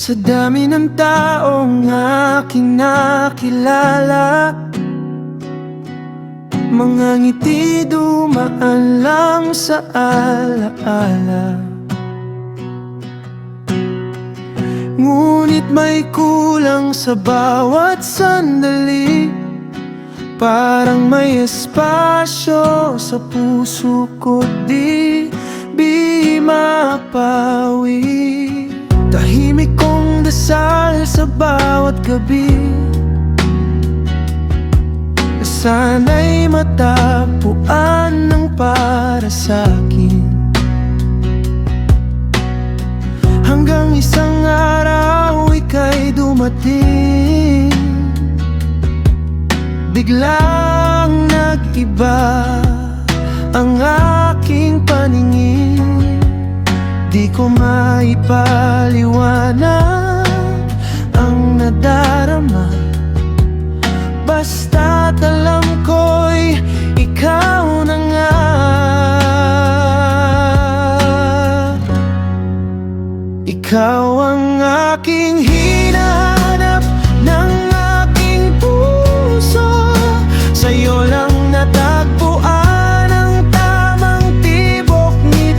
Sa dami ng taong aking nakilala, mga ngiti dumaan lang sa alaala. Ngunit may kulang sa bawat sandali, parang may espasyo sa puso ko di mapawi. Tahimik kong dasal sa bawat gabi, na sana'y matagpuan ng para sa'kin. Hanggang isang araw ika'y dumating, biglang nag-iba ang aking paningin. Di ko maipaliwanag ang nadarama, basta't alam ko'y ikaw na nga. Ikaw ang aking hinahanap ng aking puso, sa'yo lang natagpuan ang tamang tibok nito.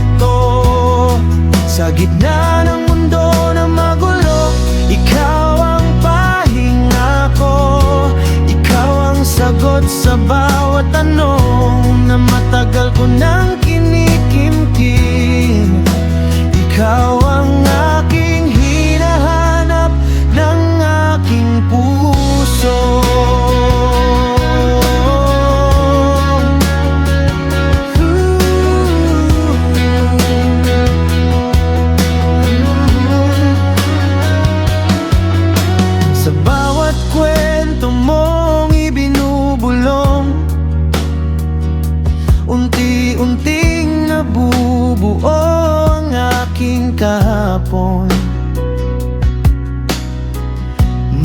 Sa gitna ng mundo na magulo, ikaw ang pahinga ko. Ikaw ang sagot sa bawat tanong na matagal ko nang kinikimkim. Ikaw ang aking hinahanap ng aking puso. Sa bawat kwento mong ibinubulong, unti-unting nabubuo ang aking kahapon.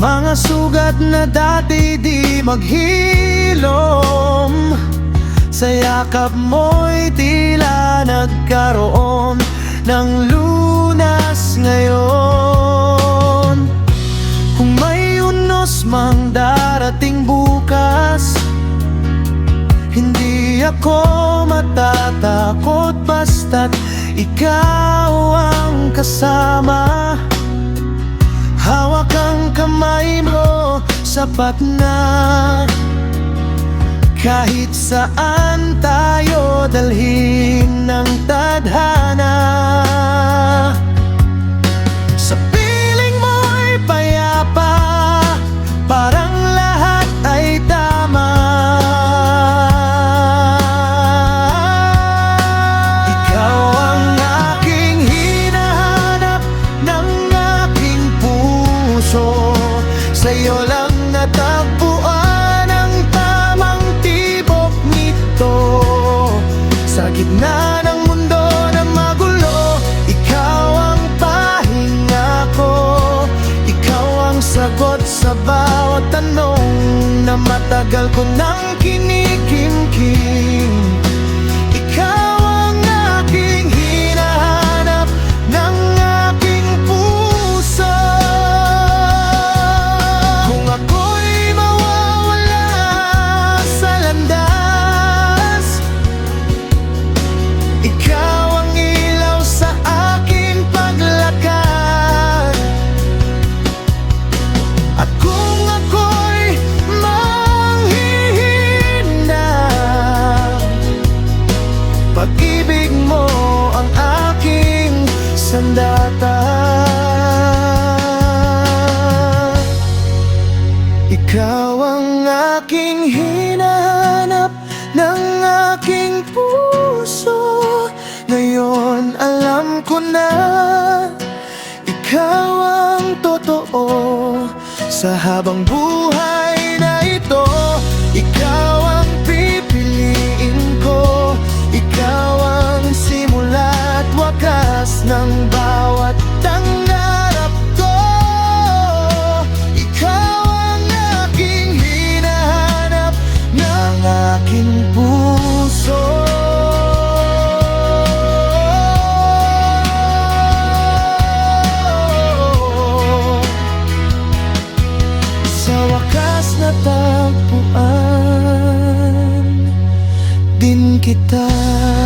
Mga sugat na dati di maghilom, sa yakap mo'y tila nagkaroon ng lunas ngayon. Kung may unos mang darating bukas, hindi ako matatakot basta't ikaw ang kasama. Hawak ang kamay mo, sapat na. Kahit saan tayo dalhin ng tadhana. Sa piling mo'y payapa, parang lahat ay tama. Ikaw ang aking hinahanap ng aking puso, sa'yo lang natagpuan ang tamang tibok nito. Sa gitna ng mundo na magulo, ikaw ang pahinga ko. Ikaw ang sagot sa bawat tanong na matagal ko nang kinikimkim. Ikaw ang aking hinahanap ng aking puso. Kung ako'y mawawala sa landas, ikaw ang ilaw sa aking paglakad. At kung ako'y manghihina, pag-ibig mo ang aking sandata. Ikaw ang aking hinahanap ng aking puso. Ngayon alam ko na, ikaw ang totoo. Sa habang buhay na ito, ikaw ang pipiliin ko. Ikaw ang simula at wakas ng bawat pangarap ko. Ikaw ang aking hinahanap ng aking puso. kita.